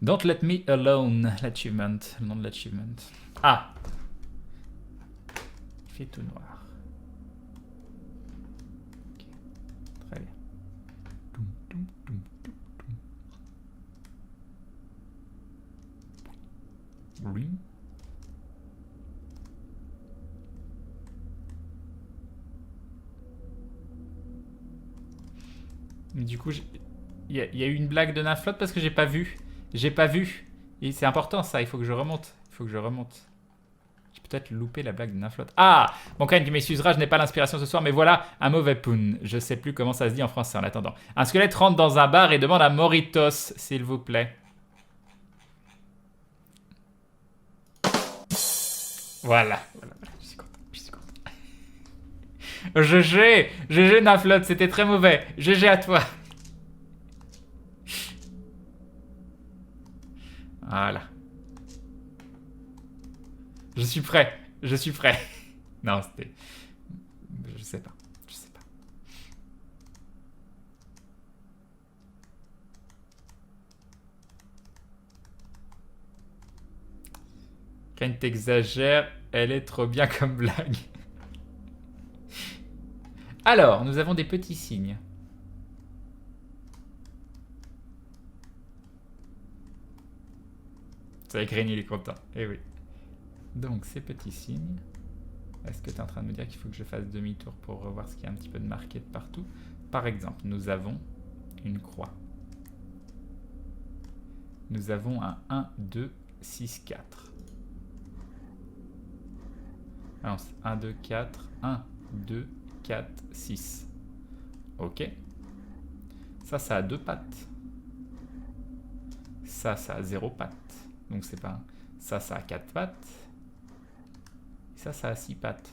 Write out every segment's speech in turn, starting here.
Don't let me alone, l'achievement, le nom de l'achievement. Ah. Il fait tout noir. Ok, très bien. Oui. Du coup, il y a eu une blague de Naflotte parce que j'ai pas vu. J'ai pas vu. Et c'est important ça, il faut que je remonte. Il faut que je remonte. J'ai peut-être loupé la blague de Naflotte. Ah, bon, quand même, tu m'excuseras, je n'ai pas l'inspiration ce soir, mais voilà un mauvais poun. Je sais plus comment ça se dit en français en attendant. Un squelette rentre dans un bar et demande à Moritos, s'il vous plaît. Voilà. Voilà, voilà. Je suis content. Je suis content. GG, GG Naflotte, c'était très mauvais. GG à toi. Voilà. Je suis prêt. Je suis prêt. Non, c'était... Je sais pas. Je sais pas. Quand t'exagères, elle est trop bien comme blague. Alors, nous avons des petits signes. C'est vrai que Rémi, il est content. Eh oui. Donc, ces petits signes. Est-ce que tu es en train de me dire qu'il faut que je fasse demi-tour pour revoir ce qu'il y a un petit peu de marqué de partout? Par exemple, nous avons une croix. Nous avons un 1, 2, 6, 4. Alors, 1, 2, 4, 1, 2, 4, 6. Ok. Ça a deux pattes. Ça a 0 pattes. Donc c'est pas un. Ça a 4 pattes. Et ça a 6 pattes.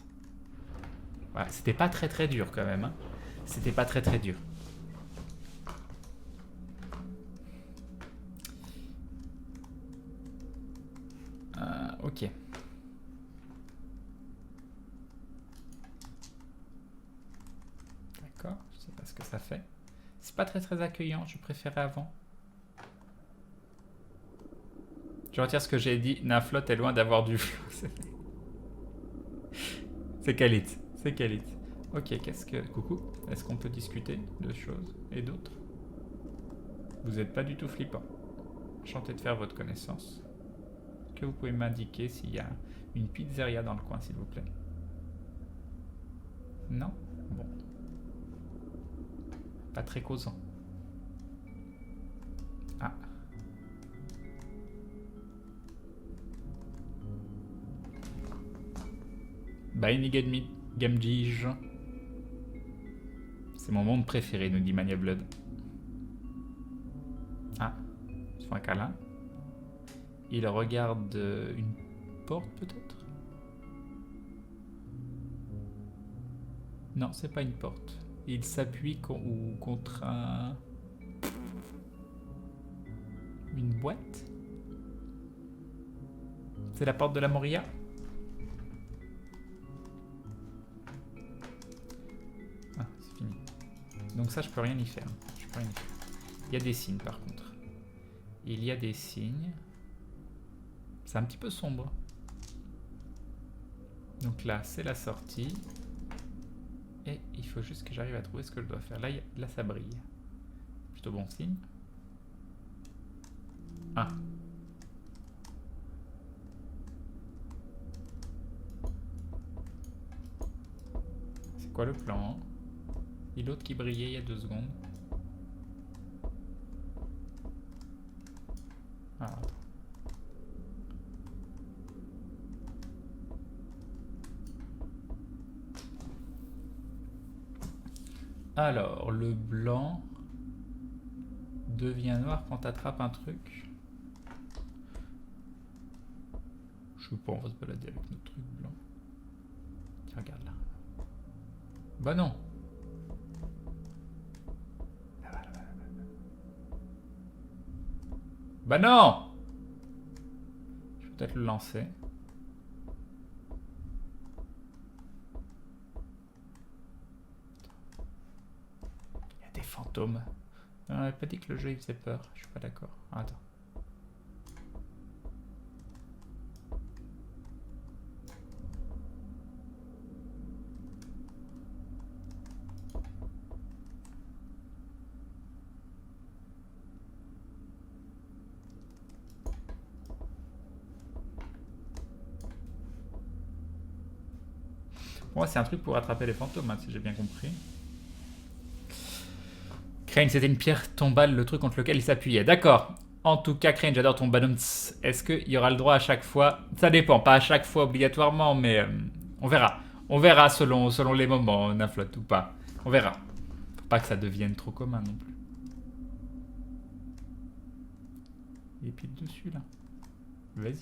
Voilà, c'était pas très dur quand même. Hein. C'était pas très dur. Ok. D'accord, je sais pas ce que ça fait. C'est pas très accueillant, je préférais avant. Je retire ce que j'ai dit, Naflotte est loin d'avoir du flou. C'est Khalid, c'est Khalid. Ok, qu'est-ce que... Coucou, est-ce qu'on peut discuter de choses et d'autres? Vous n'êtes pas du tout flippant. Enchanté de faire votre connaissance. Est-ce que vous pouvez m'indiquer s'il y a une pizzeria dans le coin, s'il vous plaît? Non? Bon. Pas très causant. Ah. Bye Gamgij. C'est mon monde préféré, nous dit Mania Blood. Ah. Ils font un câlin. Il regarde une porte peut-être? Non, c'est pas une porte. Il s'appuie contre un... Une boîte? C'est la porte de la Moria? Ah, c'est fini. Donc ça, je peux rien y faire. Il y a des signes par contre. Il y a des signes. C'est un petit peu sombre. Donc là, c'est la sortie. Et il faut juste que j'arrive à trouver ce que je dois faire. Là ça brille. Plutôt bon signe. Ah. C'est quoi le plan? Et l'autre qui brillait il y a 2 secondes. Ah, attends. Alors, le blanc devient noir quand tu attrapes un truc. Je sais pas, on va se balader avec notre truc blanc. Tiens, regarde là. Bah non. Bah non. Je vais peut-être le lancer. Il y a des fantômes. On n'avait pas dit que le jeu il faisait peur. Je suis pas d'accord. Attends. Pour moi, c'est un truc pour attraper les fantômes, hein, si j'ai bien compris. Crane, c'était une pierre tombale, le truc contre lequel il s'appuyait. D'accord. En tout cas, Crane, j'adore ton bonhomme. Est-ce qu'il y aura le droit à chaque fois? Ça dépend, pas à chaque fois obligatoirement, mais on verra. On verra selon les moments, Naflot ou pas. On verra. Faut pas que ça devienne trop commun non plus. Et puis dessus là. Vas-y.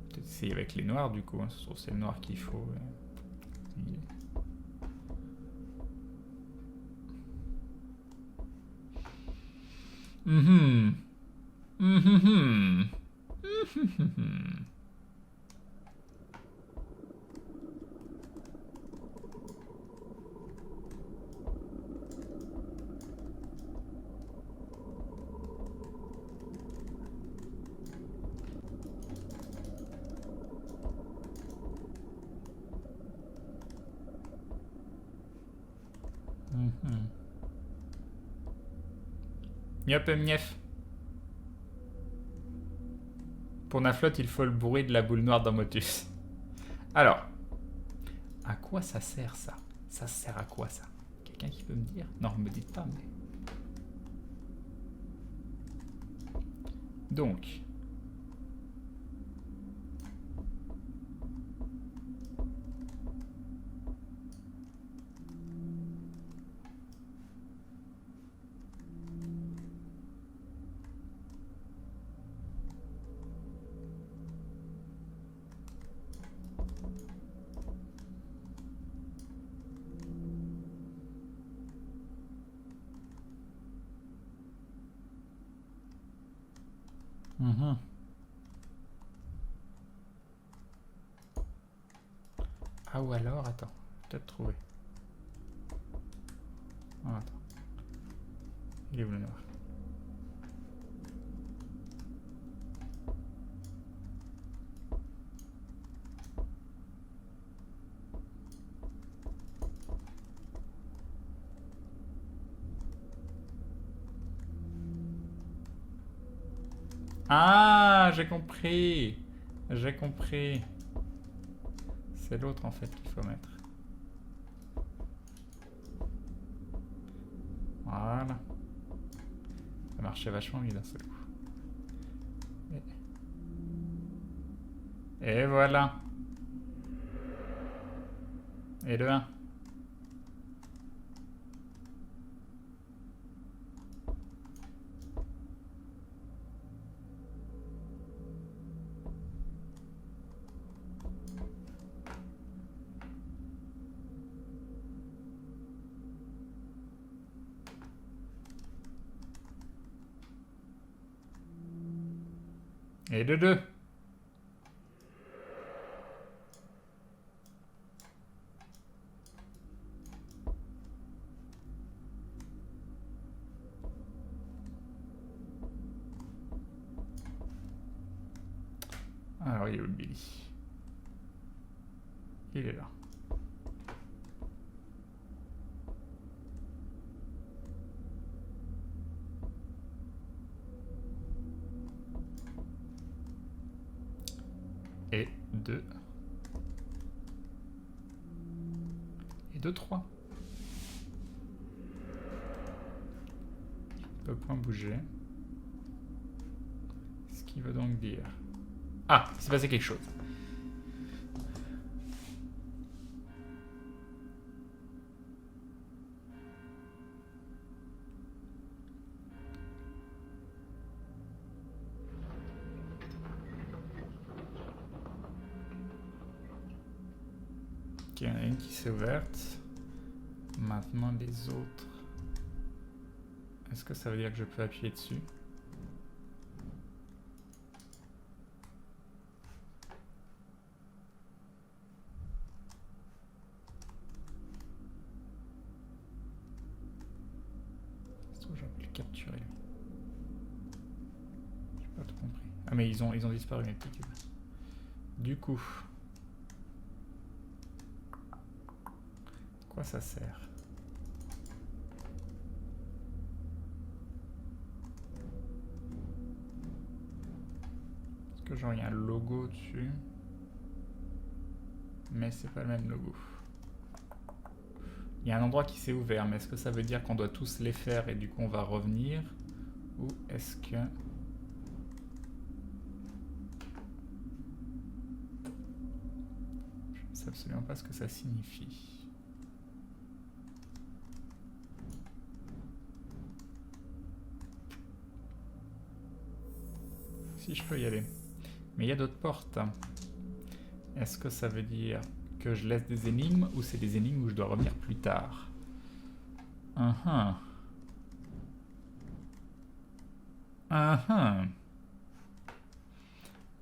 Peut-être essayer avec les noirs du coup. Hein. Je trouve que c'est le noir qu'il faut. Mhm. Mhm. Mhm. Yop, mief. Pour Naflot, il faut le bruit de la boule noire dans Motus. Alors, à quoi ça sert ça? Ça sert à quoi ça? Quelqu'un qui peut me dire? Non, me dites pas, mais... Donc... Ah ou alors, attends, peut-être trouver. Oh, attends. Il est où le noir? Ah, j'ai compris. J'ai compris. C'est l'autre en fait qu'il faut mettre. Voilà. Ça marchait vachement mieux d'un seul coup. Et voilà. Et le 1. Et le 2. Alors, il est où le Billy? Il est là. Et 2. Et 2, 3. Il peut point bouger. Ce qui veut donc dire... Ah, il s'est passé quelque chose. Ok, il y en a une qui s'est ouverte. Maintenant les autres. Est-ce que ça veut dire que je peux appuyer dessus? J'aurais pu le capturer. J'ai pas tout compris. Ah mais ils ont disparu mes petits cubes. Du coup... Quoi ça sert? que genre il y a un logo dessus. Mais c'est pas le même logo. Il y a un endroit qui s'est ouvert, mais est-ce que ça veut dire qu'on doit tous les faire et du coup on va revenir? Ou est-ce que... Je ne sais absolument pas ce que ça signifie. Si je peux y aller. Mais il y a d'autres portes. Est-ce que ça veut dire que je laisse des énigmes ou c'est des énigmes où je dois revenir plus tard?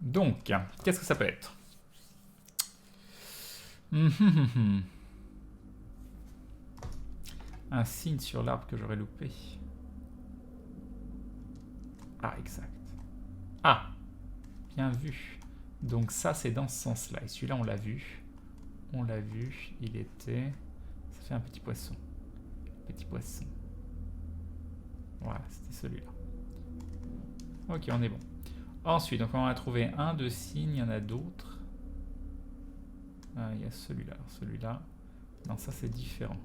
Donc, qu'est-ce que ça peut être? Un signe sur l'arbre que j'aurais loupé. Ah, exact. Ah, bien vu. Donc ça, c'est dans ce sens-là. Et celui-là, on l'a vu. On l'a vu. Il était... Ça fait un petit poisson. Petit poisson. Voilà, c'était celui-là. Ok, on est bon. Ensuite, donc on en a trouvé un de signes. Il y en a d'autres. Ah, il y a celui-là. Celui-là. Non, ça, c'est différent.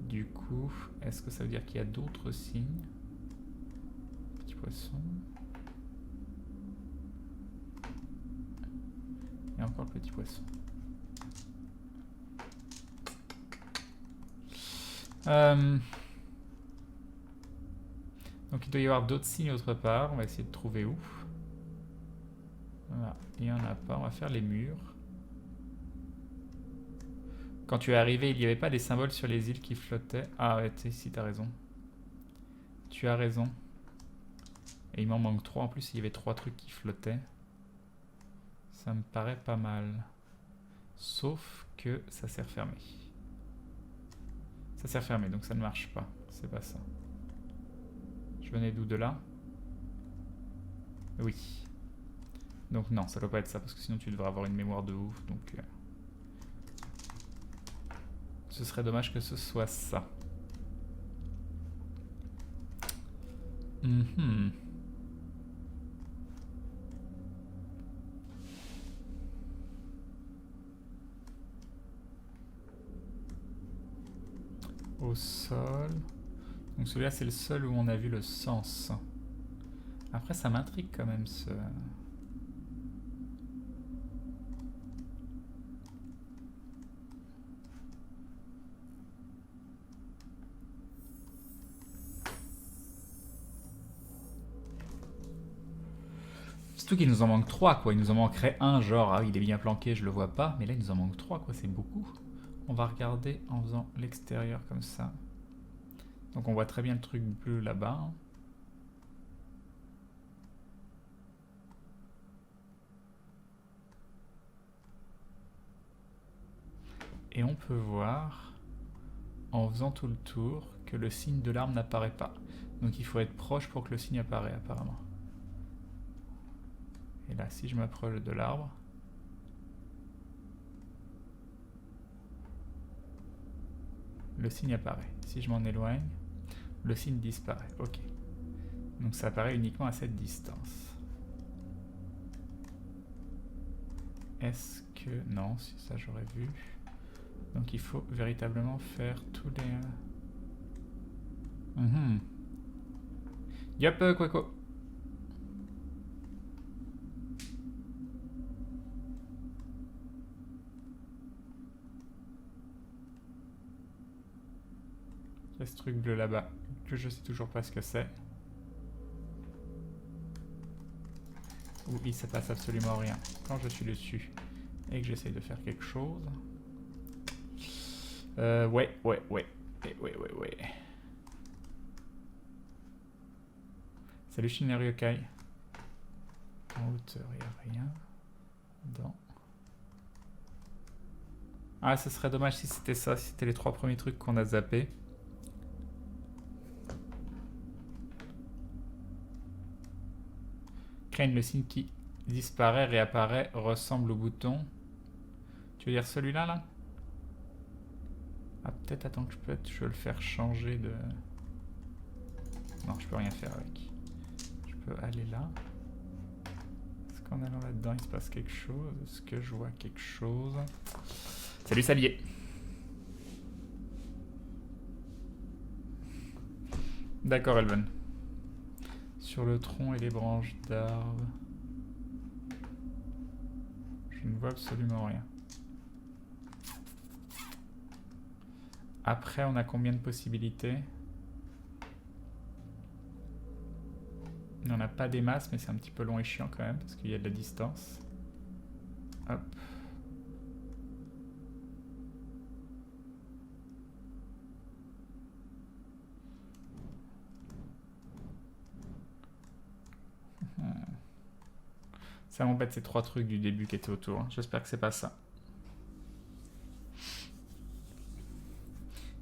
Du coup, est-ce que ça veut dire qu'il y a d'autres signes? Petit poisson. Et encore le petit poisson. Donc il doit y avoir d'autres signes autre part. On va essayer de trouver où. Voilà. Il n'y en a pas. On va faire les murs. Quand tu es arrivé, il n'y avait pas des symboles sur les îles qui flottaient. Ah ouais, si, t'as raison. Tu as raison. Et il m'en manque 3. En plus, il y avait 3 trucs qui flottaient. Ça me paraît pas mal. Sauf que ça s'est refermé. Ça s'est refermé, donc ça ne marche pas. C'est pas ça. Je venais d'où? De là? Oui. Donc non, ça doit pas être ça, parce que sinon tu devrais avoir une mémoire de ouf. Donc ce serait dommage que ce soit ça. Au sol. Donc celui-là, c'est le seul où on a vu le sens. Après, ça m'intrigue quand même, ce... Surtout qu'il nous en manque 3, quoi. Il nous en manquerait un, genre, ah, il est bien planqué, je le vois pas. Mais là, il nous en manque 3, quoi. C'est beaucoup. On va regarder en faisant l'extérieur comme ça. Donc on voit très bien le truc bleu là-bas. Et on peut voir, en faisant tout le tour, que le signe de l'arbre n'apparaît pas. Donc il faut être proche pour que le signe apparaît, apparemment. Et là, si je m'approche de l'arbre... le signe apparaît. Si je m'en éloigne, le signe disparaît. Ok. Donc ça apparaît uniquement à cette distance. Est-ce que... Non, si ça j'aurais vu. Donc il faut véritablement faire tous les... Yup, quoi. Il y a ce truc bleu là-bas, que je sais toujours pas ce que c'est. Où il se passe absolument rien quand je suis dessus et que j'essaye de faire quelque chose. Ouais. Salut Shinari Yokai. En hauteur, il n'y a rien. Dans... Ah, ce serait dommage si c'était ça, si c'était les 3 premiers trucs qu'on a zappés. Crane, le signe qui disparaît, réapparaît, ressemble au bouton. Tu veux dire celui-là, là? Ah, peut-être, attends que je peux le faire changer de... Non, je peux rien faire avec. Je peux aller là. Est-ce Est-ce qu'en allant là-dedans, il se passe quelque chose? Est-ce que je vois quelque chose? Salut Salier. D'accord, Elven. Sur le tronc et les branches d'arbres. Je ne vois absolument rien. Après, on a combien de possibilités? On n'a pas des masses, mais c'est un petit peu long et chiant quand même, parce qu'il y a de la distance. Hop. Ça m'embête ces 3 trucs du début qui étaient autour. J'espère que c'est pas ça.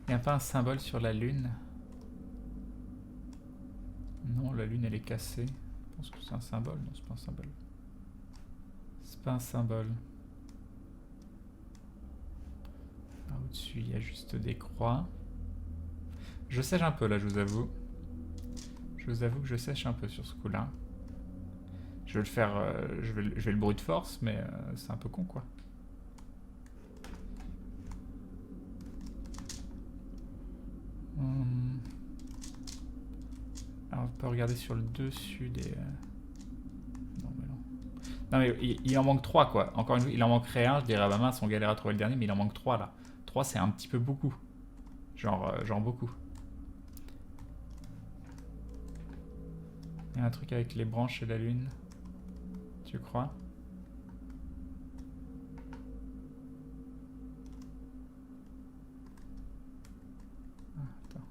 Il n'y a pas un symbole sur la lune? Non, la lune elle est cassée. Je pense que c'est un symbole. Non, c'est pas un symbole. C'est pas un symbole. Au-dessus, il y a juste des croix. Je sèche un peu là, je vous avoue. Je vous avoue que je sèche un peu sur ce coup-là. Je vais le faire. Je vais le brute force, mais c'est un peu con quoi. Alors, on peut regarder sur le dessus des. Non, mais non. Non, mais il en manque 3 quoi. Encore une fois, il en manquerait un. Je dirais, ah bah mince, on galère à trouver le dernier, mais il en manque 3 là. 3, c'est un petit peu beaucoup. Genre beaucoup. Il y a un truc avec les branches et la lune. Tu crois? Ah, attends.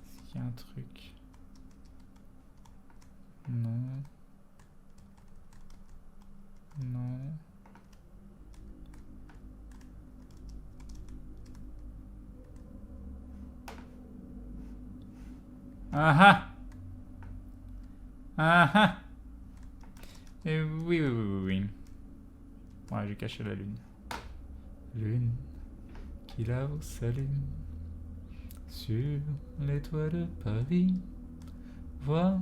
Est-ce qu'il y a un truc? Non. Non. Ah ah! Ah ah! Oui, oui, oui, oui, oui. Ouais, j'ai caché la lune. Lune qui là-haut s'allume sur les toits de Paris. Vois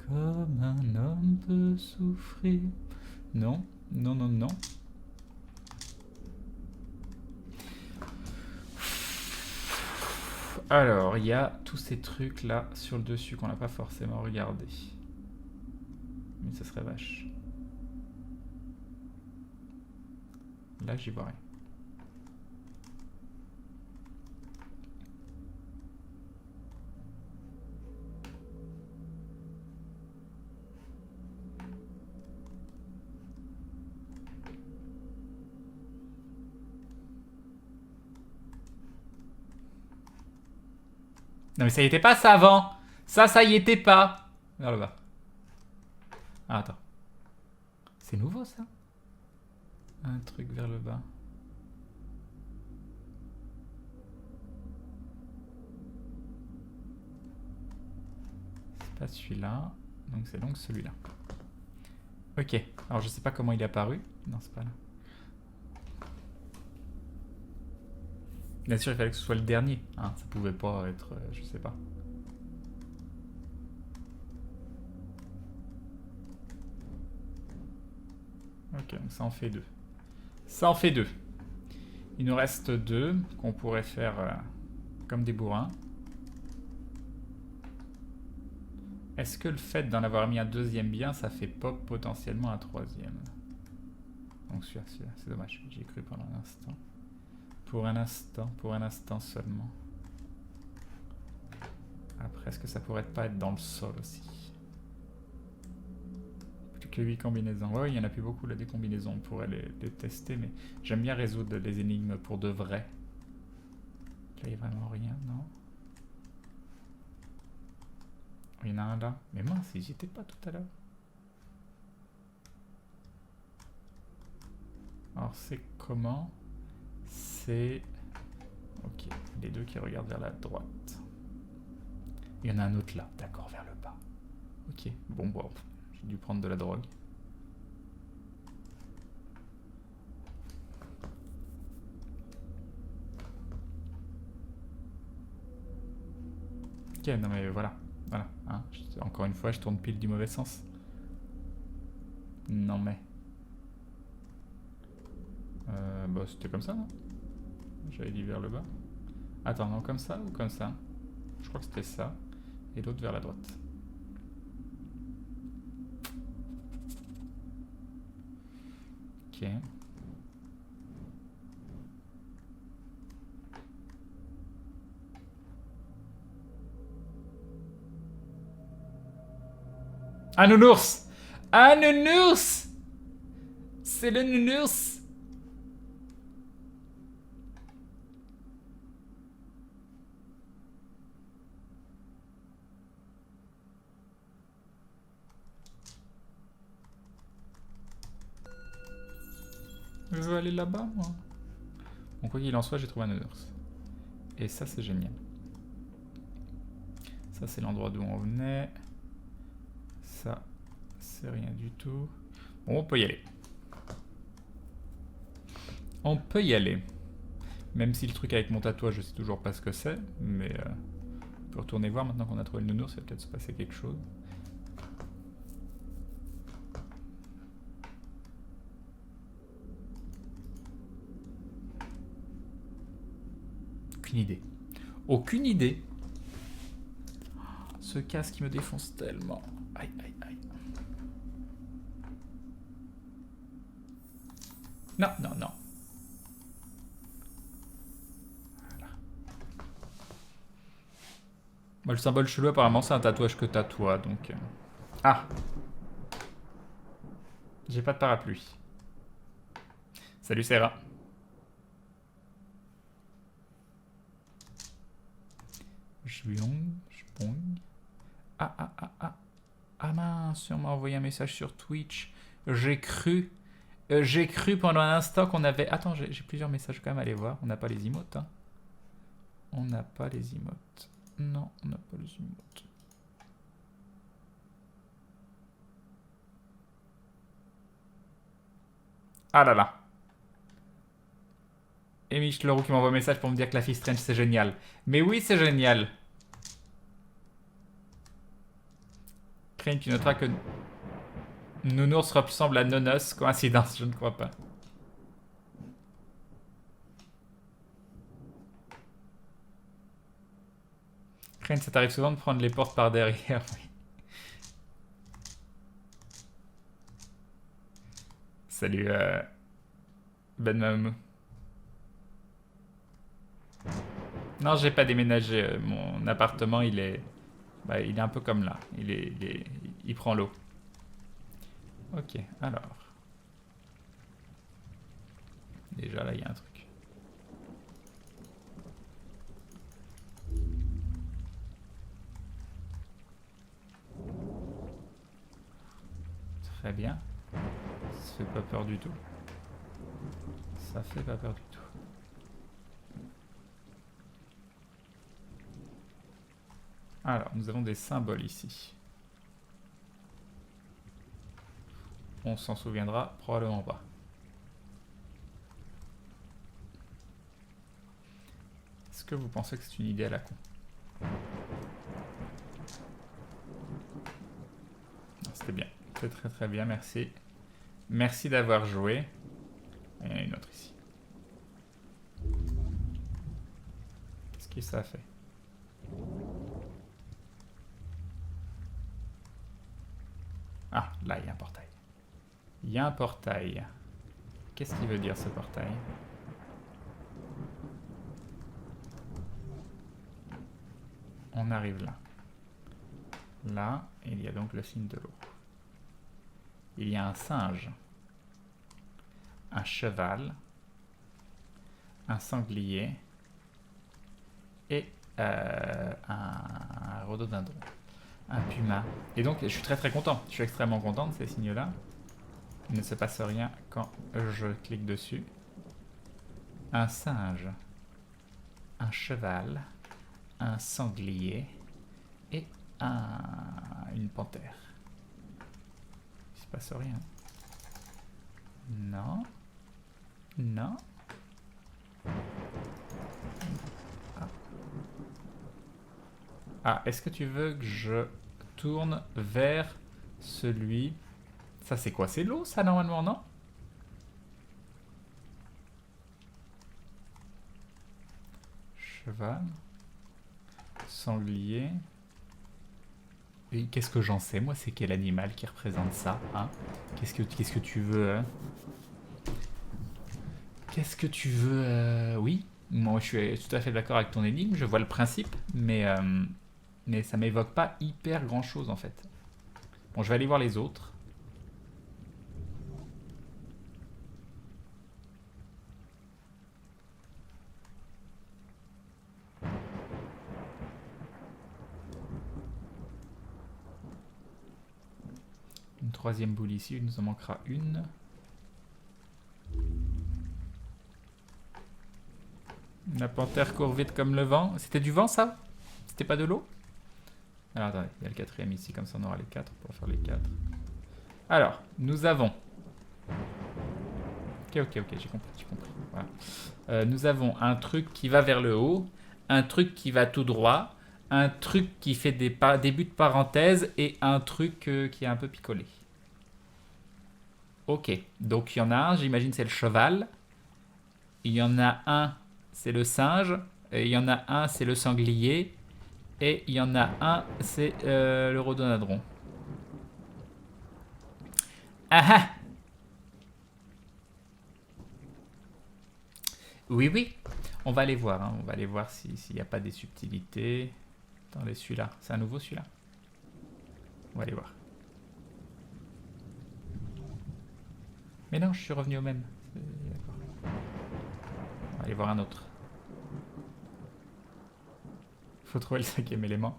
comme un homme peut souffrir. Non, non, non, non. Alors, il y a tous ces trucs là sur le dessus qu'on n'a pas forcément regardé. Mais ça serait vache. Là, j'y vois rien. Non mais ça y était pas ça avant. Ça y était pas. Vers le bas. Ah attends. C'est nouveau ça? Un truc vers le bas. C'est pas celui-là. Donc c'est donc celui-là. Ok. Alors je sais pas comment il est apparu. Non c'est pas là. Bien sûr il fallait que ce soit le dernier. Hein, ça pouvait pas être... je sais pas. Ok, donc ça en fait 2. Ça en fait 2. Il nous reste 2 qu'on pourrait faire comme des bourrins. Est-ce que le fait d'en avoir mis un deuxième bien, ça fait pop potentiellement un troisième? Donc celui-là, c'est dommage, j'y ai cru pendant un instant. Pour un instant seulement. Après, est-ce que ça pourrait pas être dans le sol aussi? Plus que 8 combinaisons. Ouais, il y en a plus beaucoup là des combinaisons, on pourrait les tester, mais j'aime bien résoudre les énigmes pour de vrai. Là, il n'y a vraiment rien, non? Il y en a un là. Mais mince, j'y étais pas tout à l'heure. Alors c'est comment? C'est... Ok, les deux qui regardent vers la droite. Il y en a un autre là, d'accord, vers le bas. Ok, bon, j'ai dû prendre de la drogue. Ok, non mais voilà. Voilà, hein. Encore une fois, je tourne pile du mauvais sens. Non mais... bah c'était comme ça, non? J'avais dit vers le bas. Attends, non, comme ça ou comme ça? Je crois que c'était ça. Et l'autre vers la droite. Ok. Un nounours! Un nounours! C'est le nounours! Je veux aller là-bas, moi. Bon, quoi qu'il en soit, j'ai trouvé un nounours. Et ça, c'est génial. Ça, c'est l'endroit d'où on venait. Ça, c'est rien du tout. Bon, on peut y aller. On peut y aller. Même si le truc avec mon tatouage, je sais toujours pas ce que c'est. Mais on peut retourner voir maintenant qu'on a trouvé le nounours. Ça va peut-être se passer quelque chose. Aucune idée. Aucune idée. Ce casque qui me défonce tellement. Aïe, aïe, aïe. Non, non, non. Voilà. Moi, le symbole chelou, apparemment, c'est un tatouage que t'as toi, donc... Ah. J'ai pas de parapluie. Salut, Sarah. Jbong. Ah, ah, ah, ah. Ah mince, on m'a envoyé un message sur Twitch. J'ai cru pendant un instant qu'on avait... Attends, j'ai plusieurs messages quand même, allez voir. On n'a pas les emotes, hein. On n'a pas les emotes. Non, on n'a pas les emotes. Ah là là. Et Mich Leroux qui m'envoie un message pour me dire que la fille Strange c'est génial. Mais oui, c'est génial. Crane, tu noteras que Nounours ressemble à Nonos. Coïncidence, je ne crois pas. Crane, ça t'arrive souvent de prendre les portes par derrière, oui. Salut, Ben Mamou. Non, j'ai pas déménagé. Mon appartement, il est... Bah, il est un peu comme là. Il prend l'eau. Ok, alors. Déjà, là, il y a un truc. Très bien. Ça fait pas peur du tout. Ça fait pas peur du tout. Alors, nous avons des symboles ici. On s'en souviendra probablement pas. Est-ce que vous pensez que c'est une idée à la con? C'était bien. C'est très très bien, merci. Merci d'avoir joué. Il y en a une autre ici. Qu'est-ce que ça a fait? Ah, là, il y a un portail. Il y a un portail. Qu'est-ce qu'il veut dire, ce portail? On arrive là. Là, il y a donc le signe de l'eau. Il y a un singe. Un cheval. Un sanglier. Et un rhododendron. Un puma. Et donc, je suis très très content. Je suis extrêmement content de ces signes-là. Il ne se passe rien quand je clique dessus. Un singe. Un cheval. Un sanglier. Et une panthère. Il se passe rien. Non. Non. Ah, est-ce que tu veux que je tourne vers celui Ça, c'est quoi? C'est l'eau, ça, normalement, non? Cheval. Sanglier. Et qu'est-ce que j'en sais, moi? C'est quel animal qui représente ça, hein? Qu'est-ce que tu veux, hein? Qu'est-ce que tu veux, oui? Moi, je suis tout à fait d'accord avec ton énigme. Je vois le principe, mais ça m'évoque pas hyper grand-chose, en fait. Bon, je vais aller voir les autres. Une troisième boule ici, il nous en manquera une. La panthère court vite comme le vent. C'était du vent, ça? C'était pas de l'eau? Alors, attendez, il y a le quatrième ici, comme ça on aura les quatre pour faire les quatre. Alors, nous avons... Ok, j'ai compris. Voilà. Nous avons un truc qui va vers le haut, un truc qui va tout droit, un truc qui fait des buts de parenthèse et un truc qui est un peu picolé. Ok, donc il y en a un, j'imagine c'est le cheval. Il y en a un, c'est le singe. Et il y en a un, c'est le sanglier. Et il y en a un, c'est le rhododendron. Ah ah! Oui. On va aller voir. Hein. On va aller voir s'il n'y a pas des subtilités. Attendez, celui-là. C'est un nouveau, celui-là? On va aller voir. Mais non, je suis revenu au même. D'accord. On va aller voir un autre. Faut trouver le cinquième élément.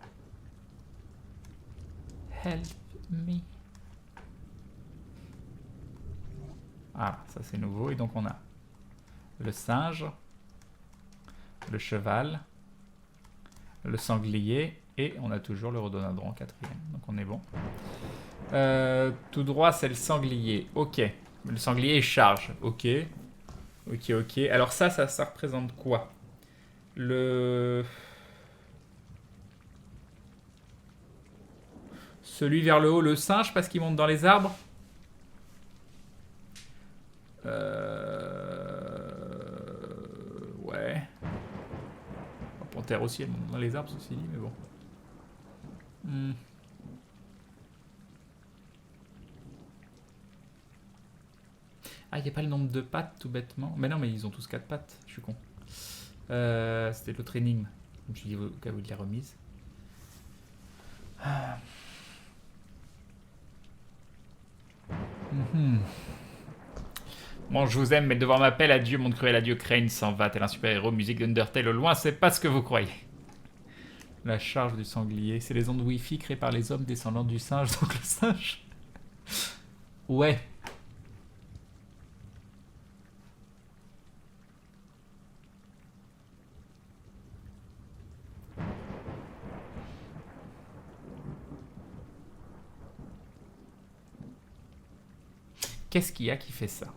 Help me. Ah, ça c'est nouveau. Et donc on a le singe, le cheval, le sanglier et on a toujours le rhododendron en quatrième. Donc on est bon. Tout droit, c'est le sanglier. Ok. Le sanglier est charge. Ok. Alors ça représente quoi? Celui vers le haut, le singe, parce qu'il monte dans les arbres. Ouais. La panthère aussi, elle monte dans les arbres, ceci dit, mais bon. Ah, il n'y a pas le nombre de pattes, tout bêtement. Mais non, mais ils ont tous 4 pattes, je suis con. C'était l'autre énigme. Je me suis dit au cas où de la remise. Bon, je vous aime, mais le devoir m'appelle. Adieu, monde cruel, adieu, Crane s'en va. Tel un super-héros, musique d'Undertale au loin, c'est pas ce que vous croyez. La charge du sanglier. C'est les ondes Wi-Fi créées par les hommes descendants du singe, donc le singe. Ouais. Qu'est-ce qu'il y a qui fait ça?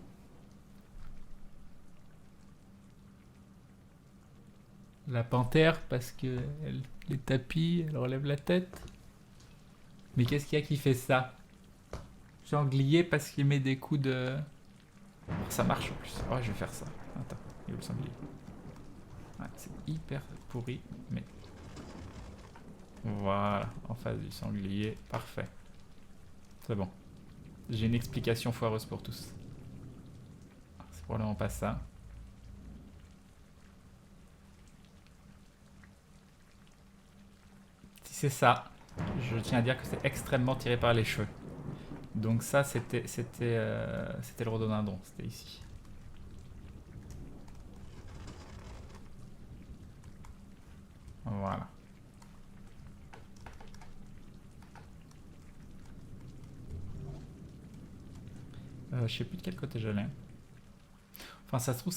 La panthère, parce que les tapis, elle relève la tête. Mais qu'est-ce qu'il y a qui fait ça? Sanglier, parce qu'il met des coups de... Oh, ça marche en plus. Oh, je vais faire ça. Attends, il est où le sanglier? Ouais, c'est hyper pourri, mais... Voilà, en face du sanglier. Parfait. C'est bon. J'ai une explication foireuse pour tous. C'est probablement pas ça. Si c'est ça, je tiens à dire que c'est extrêmement tiré par les cheveux. Donc ça, c'était le rhododendron, c'était ici. Voilà. Je sais plus de quel côté j'allais. Enfin, ça se trouve,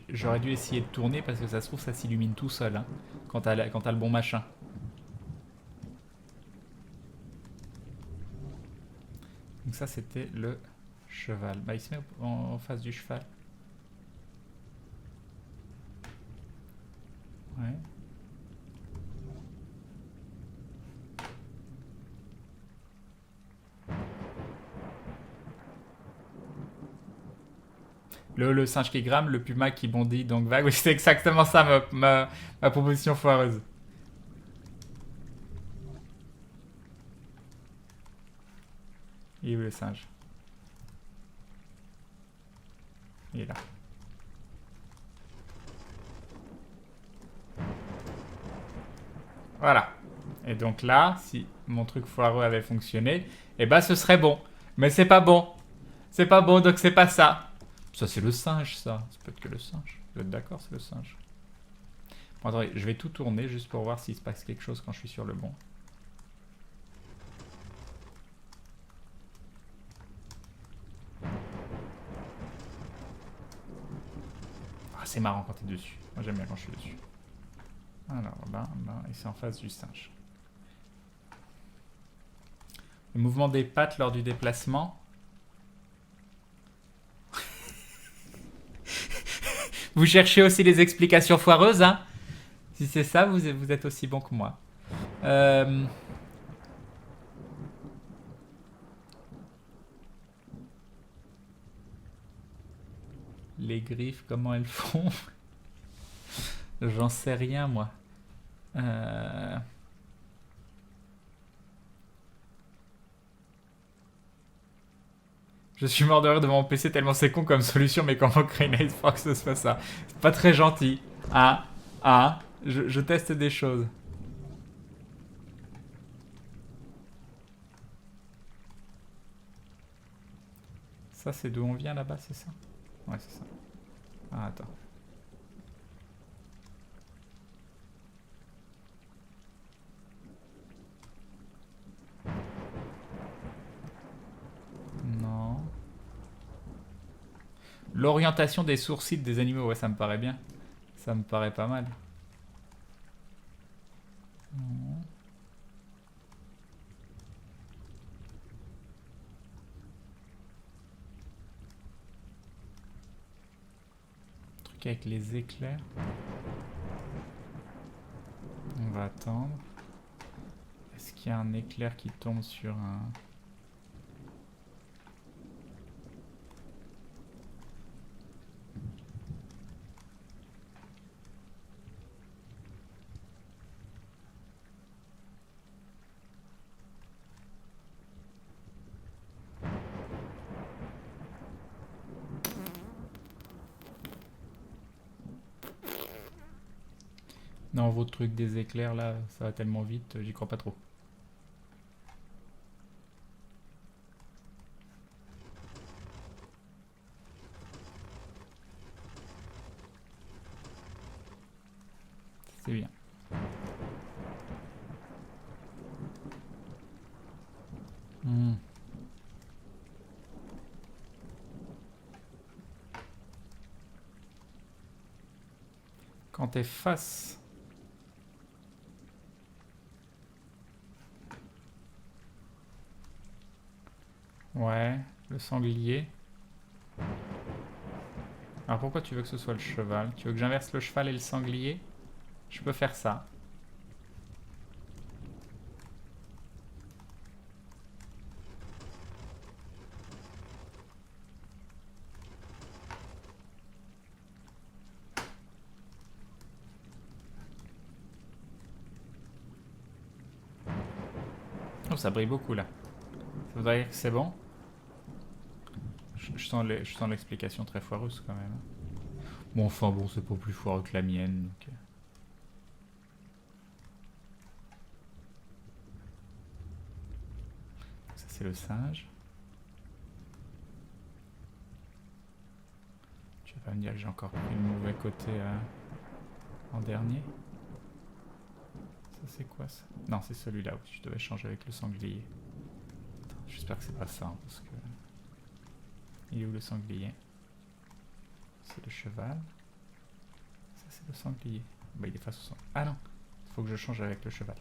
j'aurais dû essayer de tourner parce que ça se trouve, ça s'illumine tout seul hein, quand t'as le bon machin. Donc ça, c'était le cheval. Bah, il se met en face du cheval. Ouais. Le singe qui grame, le puma qui bondit, donc vague. Oui, c'est exactement ça ma proposition foireuse. Il est où le singe? Il est là. Voilà. Et donc là, si mon truc foireux avait fonctionné, eh ben ce serait bon. Mais c'est pas bon. C'est pas bon, donc c'est pas ça. Ça, c'est le singe, ça. C'est peut-être que le singe. Vous êtes d'accord, c'est le singe. Bon, attendez, je vais tout tourner juste pour voir s'il se passe quelque chose quand je suis sur le bon. Ah, c'est marrant quand t'es dessus. Moi, j'aime bien quand je suis dessus. Alors, là, et c'est en face du singe. Le mouvement des pattes lors du déplacement. Vous cherchez aussi les explications foireuses, hein? Si c'est ça, vous êtes aussi bon que moi. Les griffes, comment elles font? J'en sais rien, moi. Je suis mort de rire devant mon PC tellement c'est con comme solution, mais comment créer une Icebox, ce soit ça? C'est pas très gentil. Ah, je teste des choses. Ça, c'est d'où on vient là-bas, c'est ça? Ouais, c'est ça. Ah, attends. Non. L'orientation des sourcils des animaux, ouais, ça me paraît bien. Ça me paraît pas mal. Non. Truc avec les éclairs. On va attendre. Est-ce qu'il y a un éclair qui tombe sur un... Non, votre truc des éclairs là, ça va tellement vite, j'y crois pas trop. C'est bien. Hmm. Quand t'es face... Ouais, le sanglier. Alors pourquoi tu veux que ce soit le cheval? Tu veux que j'inverse le cheval et le sanglier? Je peux faire ça. Oh, ça brille beaucoup là. Ça voudrait dire que c'est bon? Je sens l'explication très foireuse quand même. Bon, enfin bon, c'est pas plus foireux que la mienne. Donc... Ça, c'est le singe. Tu vas pas me dire que j'ai encore pris le mauvais côté en dernier. Ça, c'est quoi ça? Non, c'est celui-là. Je devais changer avec le sanglier. J'espère que c'est pas ça, hein, parce que... Il est où le sanglier? C'est le cheval. Ça, c'est le sanglier. Bah, il est face au sanglier. Ah non, il faut que je change avec le cheval.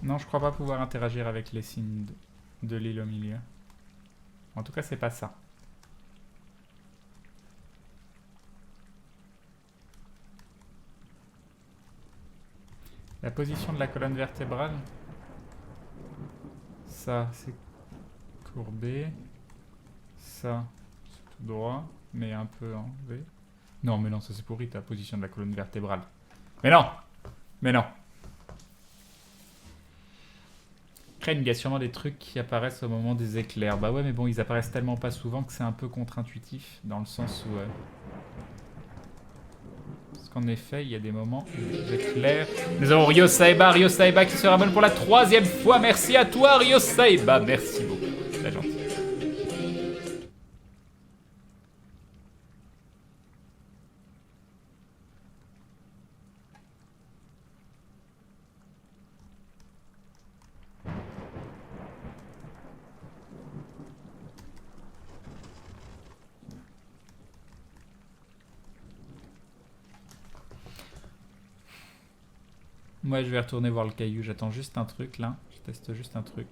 Non, je crois pas pouvoir interagir avec les signes de l'île au milieu. En tout cas, c'est pas ça. La position de la colonne vertébrale. Ça, c'est courbé. Ça, c'est tout droit, mais un peu en V. Non, mais non, ça c'est pourri, ta position de la colonne vertébrale. Mais non! Mais non! Crane, il y a sûrement des trucs qui apparaissent au moment des éclairs. Bah ouais, mais bon, ils apparaissent tellement pas souvent que c'est un peu contre-intuitif, dans le sens où... Parce qu'en effet, il y a des moments où les éclairs... Nous avons Ryo Saeba qui se ramène pour la 3e fois. Merci à toi, Ryo Saeba. Merci beaucoup, c'est gentil. Moi, je vais retourner voir le caillou. J'attends juste un truc, là. Je teste juste un truc.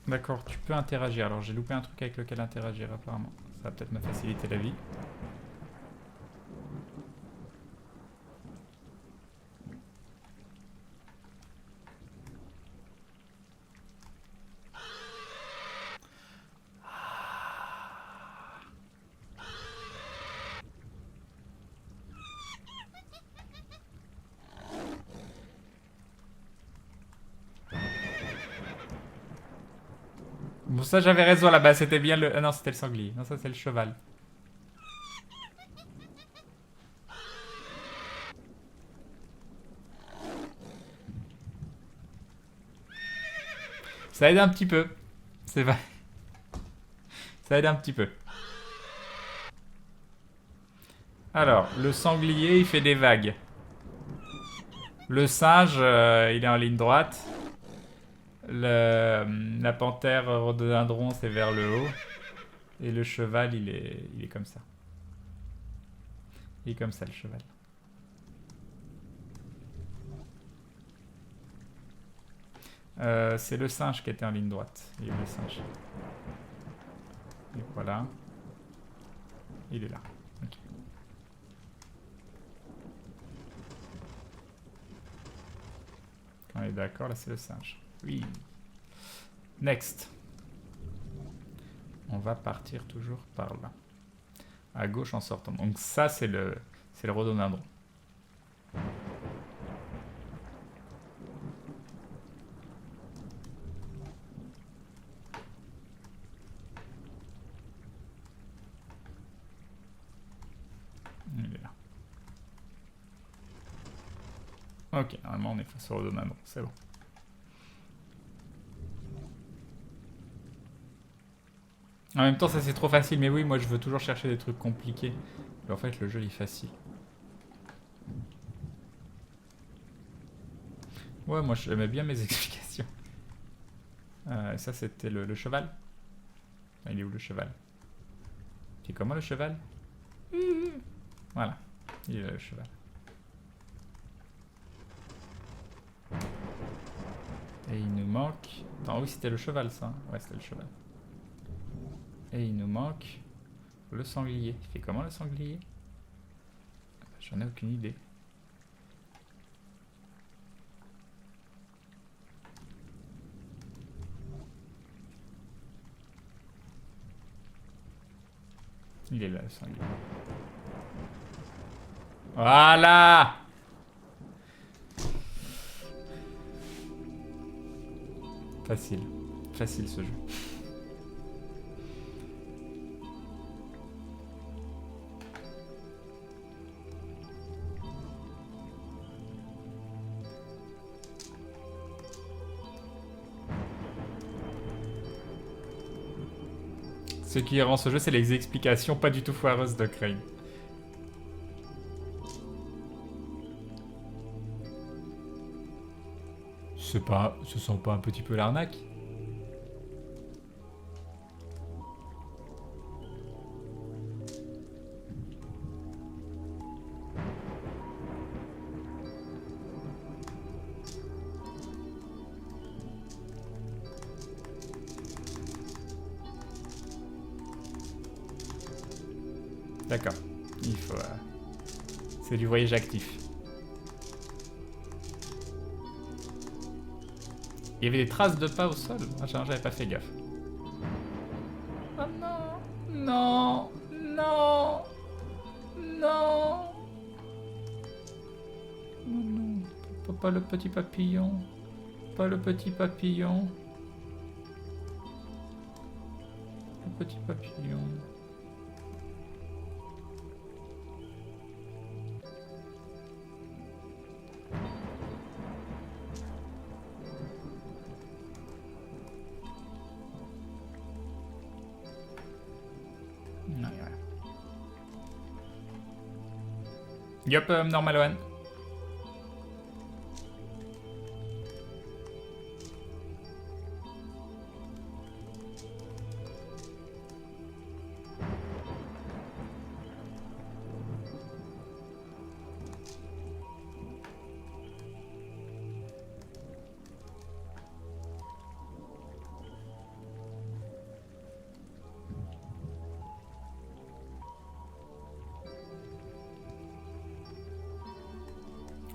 D'accord, tu peux interagir. Alors, j'ai loupé un truc avec lequel interagir, apparemment. Ça va peut-être me faciliter la vie. Bon, ça, j'avais raison là-bas. C'était bien le... Ah non, c'était le sanglier. Non, ça, c'est le cheval. Ça aide un petit peu. C'est vrai. Ça aide un petit peu. Alors, le sanglier, il fait des vagues. Le singe, il est en ligne droite. La panthère rhododendron, c'est vers le haut. Et le cheval, il est comme ça. Il est comme ça, le cheval. C'est le singe qui était en ligne droite. Il est où le singe? Et voilà. Il est là. Okay. Quand on est d'accord, là c'est le singe. Oui. Next. On va partir toujours par là. À gauche en sortant. Donc ça c'est le rhododendron. Il est là. Ok, normalement on est face au rhododendron, c'est bon. En même temps, ça c'est trop facile, mais oui, moi je veux toujours chercher des trucs compliqués. Mais en fait, le jeu il est facile. Ouais, moi j'aimais bien mes explications. Ça c'était le cheval. Il est où le cheval? C'est comment le cheval? Voilà, il est là le cheval. Et il nous manque... Attends, oui c'était le cheval ça. Ouais, c'était le cheval. Et il nous manque le sanglier. Il fait comment le sanglier? J'en ai aucune idée. Il est là le sanglier. Voilà! Facile. Facile ce jeu. Ce qui rend ce jeu, c'est les explications pas du tout foireuses de Crane. Ce sont pas un petit peu l'arnaque? D'accord. Il faut... C'est du voyage actif. Il y avait des traces de pas au sol. Ah, j'avais pas fait gaffe. Oh non. Non. Non. Non. Non, non. Pas le petit papillon. Pas le petit papillon. Le petit papillon. Non, y a rien. Yup, normal one.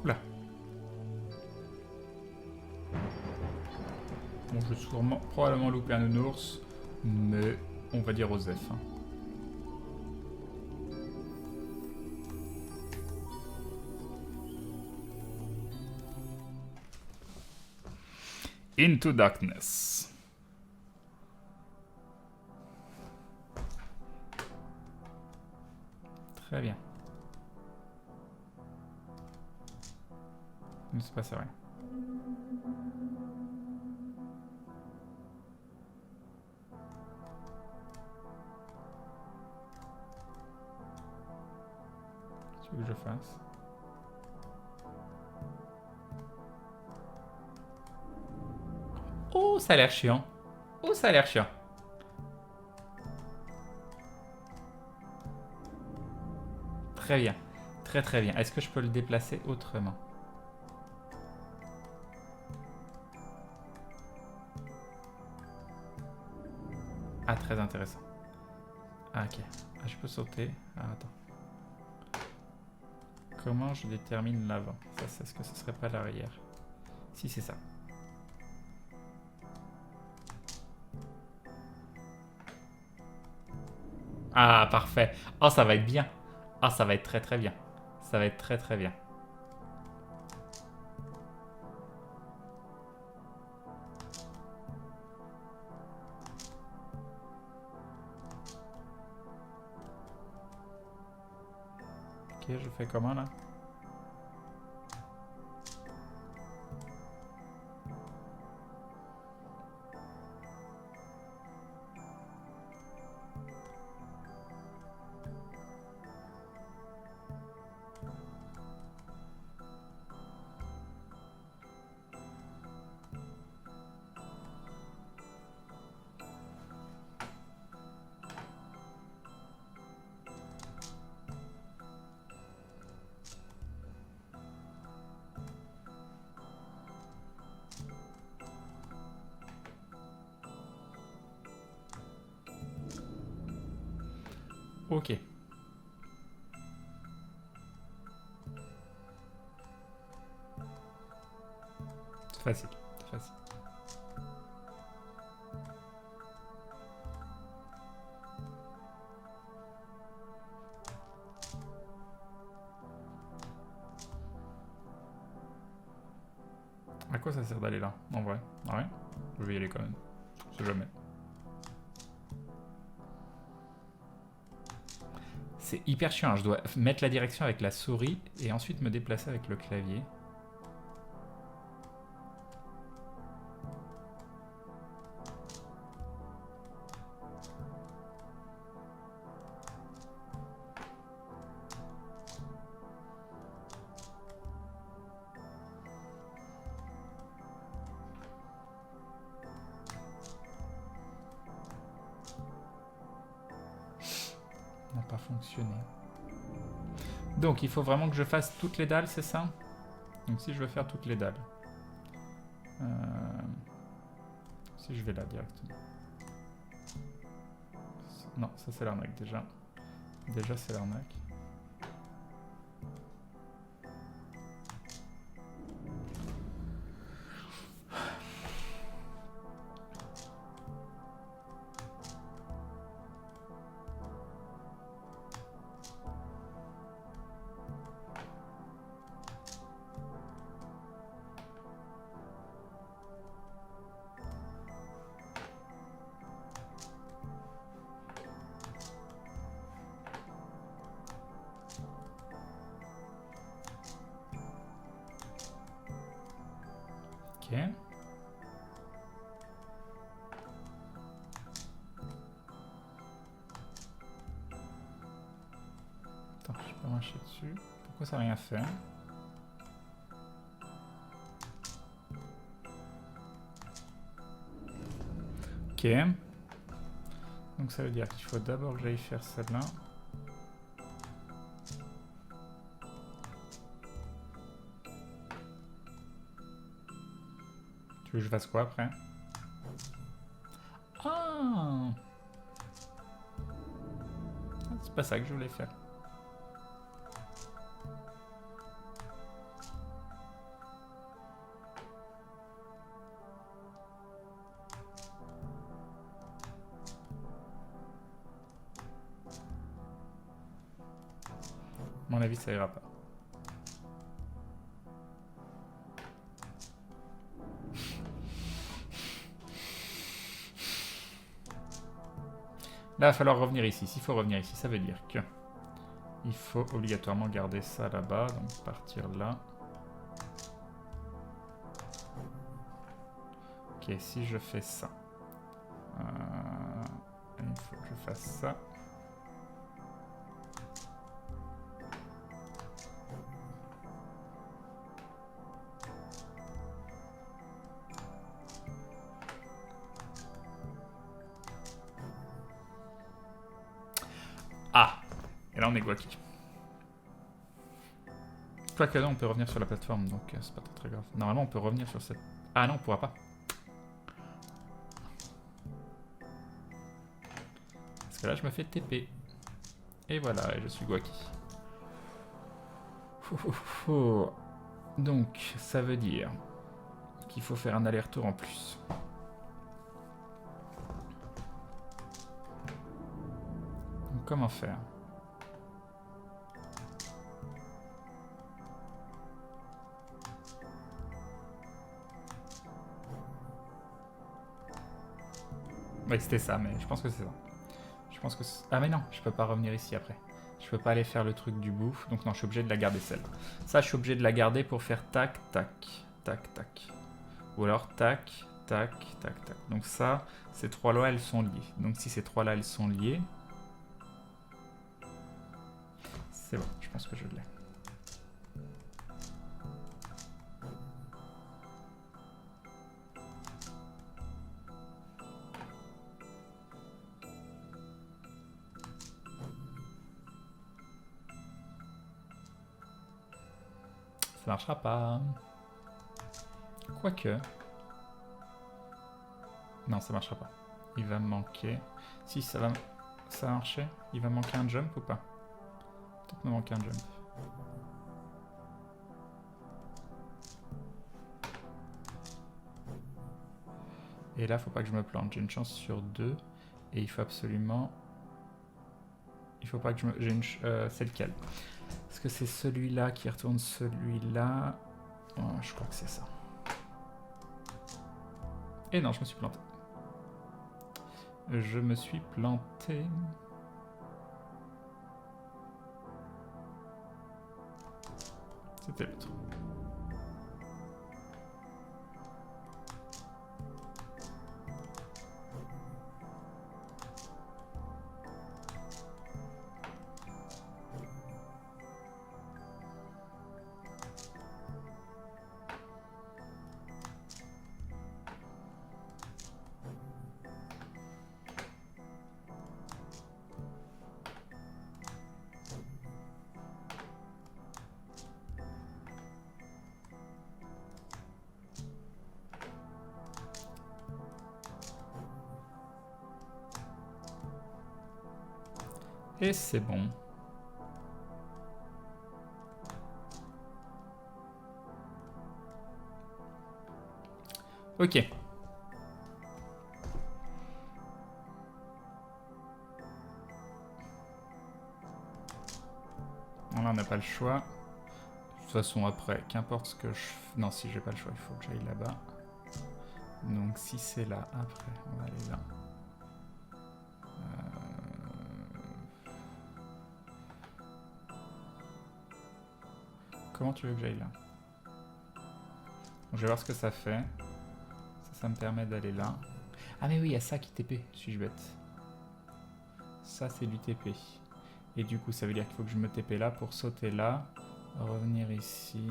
Oula. Bon, je vais probablement louper un nounours, mais on va dire Osef. Hein. Into Darkness. Très bien. Il ne se passe rien. Qu'est-ce que je fasse? Oh, ça a l'air chiant. Oh, ça a l'air chiant. Très bien. Très très bien. Est-ce que je peux le déplacer autrement? Ah, très intéressant. Ah, ok. Ah, je peux sauter. Ah, attends. Comment je détermine l'avant? Ça, c'est ce que ce serait pas l'arrière. Si, c'est ça. Ah, parfait. Oh, ça va être bien. Ah, ça va être très très bien. Ça va être très très bien. Ok, je fais comment là? Ok. C'est facile. C'est facile. À quoi ça sert d'aller là, en vrai? Ah ouais? Je vais y aller quand même. Je sais jamais. C'est hyper chiant, hein. Je dois mettre la direction avec la souris et ensuite me déplacer avec le clavier. N'a pas fonctionné. Donc il faut vraiment que je fasse toutes les dalles, c'est ça? Donc si je veux faire toutes les dalles. Si je vais là directement. Non, ça c'est l'arnaque déjà. Déjà c'est l'arnaque. Ok. Attends, je peux marcher dessus. Pourquoi ça n'a rien fait? Ok. Donc ça veut dire qu'il faut d'abord que j'aille faire celle-là. Tu veux que je fasse quoi après? Ah! C'est pas ça que je voulais faire. À mon avis, ça ira pas. Là, il va falloir revenir ici. S'il faut revenir ici, ça veut dire que il faut obligatoirement garder ça là-bas, donc partir là. Ok, si je fais ça, il faut que je fasse ça. Ah! Et là, on est guaki. Quoique là, on peut revenir sur la plateforme, donc c'est pas très grave. Normalement, on peut revenir sur cette... Ah non, on pourra pas. Parce que là, je me fais TP. Et voilà, et je suis guaki. Donc, ça veut dire qu'il faut faire un aller-retour en plus. Donc, comment faire? Oui, c'était ça, mais je pense que c'est ça. Je pense que ah mais non, je peux pas revenir ici après. Je peux pas aller faire le truc du bouffe, donc non, je suis obligé de la garder celle. Ça, je suis obligé de la garder pour faire tac, tac, tac, tac. Ou alors tac, tac, tac, tac. Donc ça, ces trois-là, elles sont liées. Donc si ces trois-là, elles sont liées, c'est bon, je pense que je l'ai. Ça marchera pas. Quoique. Non, ça marchera pas. Il va me manquer... Si, ça va marcher. Il va me manquer un jump ou pas? Peut-être me manquer un jump. Et là, faut pas que je me plante. J'ai une chance sur 2. Et il faut absolument... Il faut pas que je me... J'ai une... c'est lequel? Est-ce que c'est celui-là qui retourne celui-là? Oh, je crois que c'est ça. Et non, je me suis planté. Je me suis planté. C'était l'autre. Et c'est bon. Ok. Là, on n'a pas le choix. De toute façon, après, qu'importe ce que je... Non, si j'ai pas le choix, il faut que j'aille là-bas. Donc, si c'est là, après, on va aller là. Comment tu veux que j'aille là? Je vais voir ce que ça fait. Ça me permet d'aller là. Ah mais oui, il y a ça qui TP, suis-je bête. Ça c'est du TP. Et du coup ça veut dire qu'il faut que je me TP là pour sauter là. Revenir ici.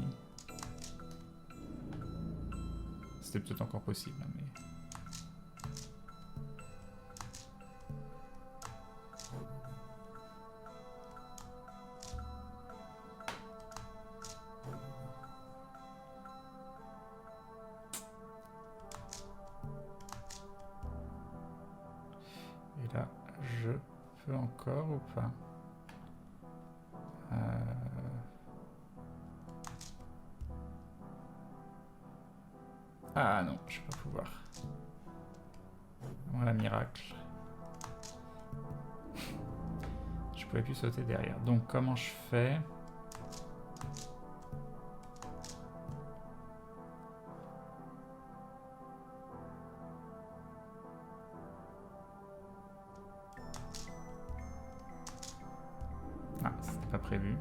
C'était peut-être encore possible, mais... Et là, je peux encore ou pas? Ah non, je vais pas pouvoir. Voilà, miracle. Je pouvais plus sauter derrière. Donc comment je fais? Ah, c'était pas prévu.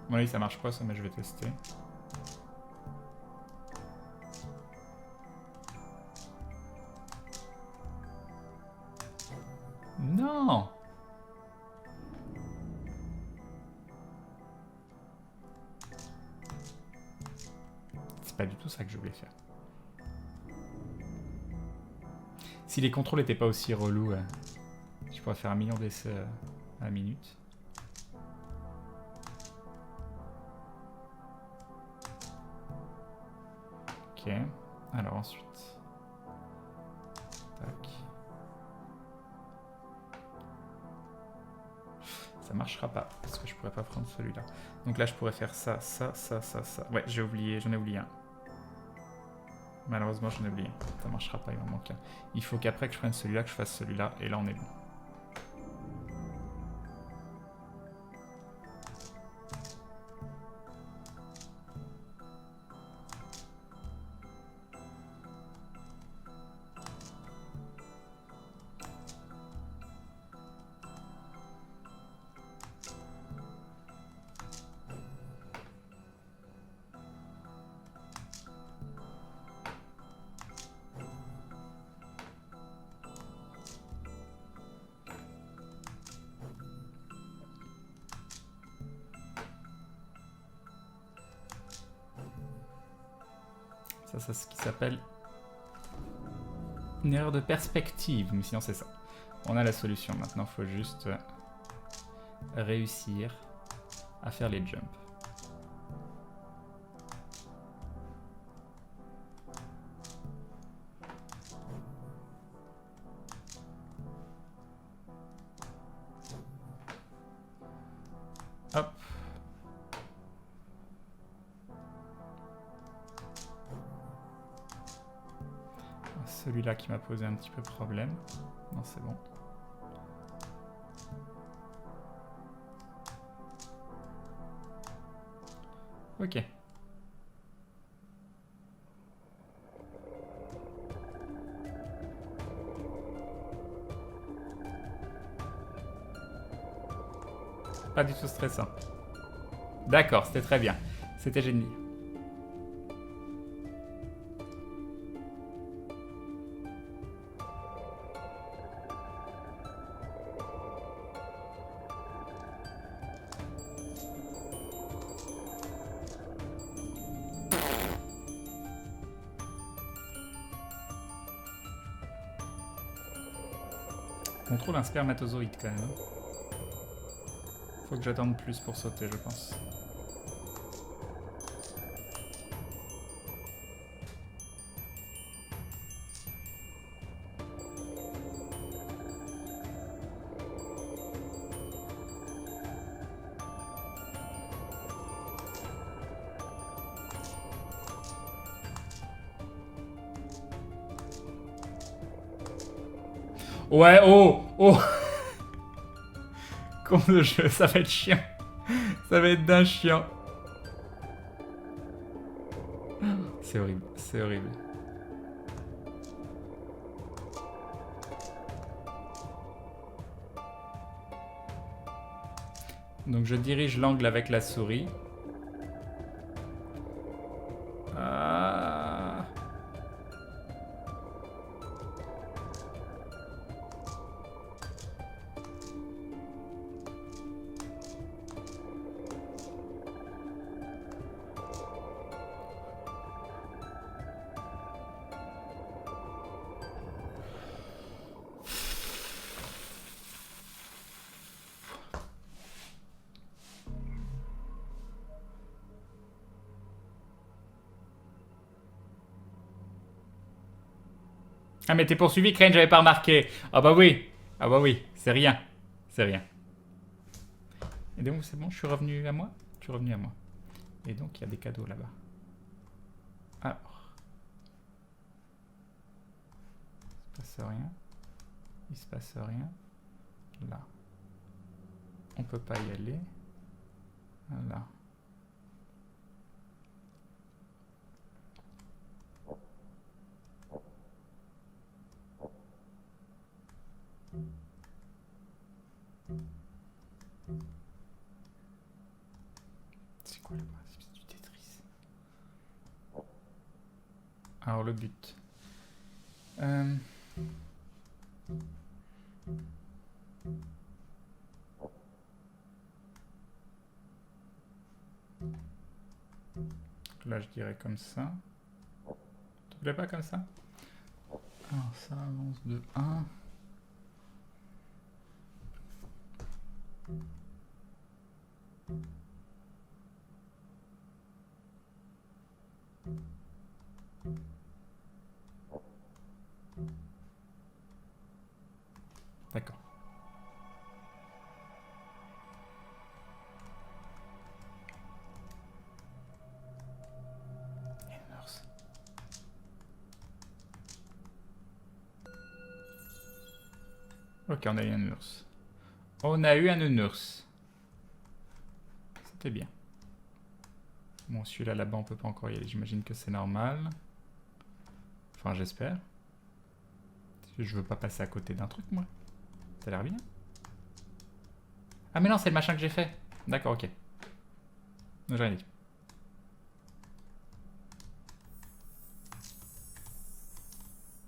Bon, là, ça marche pas, ça, mais je vais tester. Non! C'est pas du tout ça que je voulais faire. Si les contrôles n'étaient pas aussi relous, je pourrais faire 1 million d'essais à la minute. Ok, alors ensuite. Tac. Ça marchera pas, parce que je pourrais pas prendre celui-là. Donc là, je pourrais faire ça, ça, ça, ça, ça. Ouais, j'ai oublié, j'en ai oublié un. Malheureusement, j'en ai oublié. Ça marchera pas, il m'en manque un. Il faut qu'après que je prenne celui-là, que je fasse celui-là, et là, on est bon. Ça, c'est ce qui s'appelle une erreur de perspective, mais sinon c'est ça. On a la solution, maintenant il faut juste réussir à faire les jumps. Hop. Celui-là qui m'a posé un petit peu problème. Non, c'est bon. Ok. Pas du tout stressant. D'accord, c'était très bien. C'était génial. Contrôle un spermatozoïde quand même. Faut que j'attende plus pour sauter, je pense. Ouais, oh, oh. Con de jeu, ça va être chiant. Ça va être d'un chiant. C'est horrible, c'est horrible. Donc je dirige l'angle avec la souris. Ah. Ah, mais t'es poursuivi, Crane, j'avais pas remarqué. Ah bah oui. Ah bah oui, c'est rien. C'est rien. Et donc, c'est bon, je suis revenu à moi? Je suis revenu à moi. Et donc, il y a des cadeaux là-bas. Alors. Il se passe rien. Il se passe rien. Là. On peut pas y aller. Là. C'est quoi là-bas? C'est du Tetris. Alors le but. Là je dirais comme ça. Tu plaît pas comme ça? Alors ça avance de 1. D'accord. Ok, on a eu un nounours. On a eu un nounours. C'était bien. Bon, celui-là, là-bas, on peut pas encore y aller. J'imagine que c'est normal. Enfin, j'espère. Je veux pas passer à côté d'un truc, moi. Ça a l'air bien. Ah, mais non, c'est le machin que j'ai fait. D'accord, ok. J'en ai dit.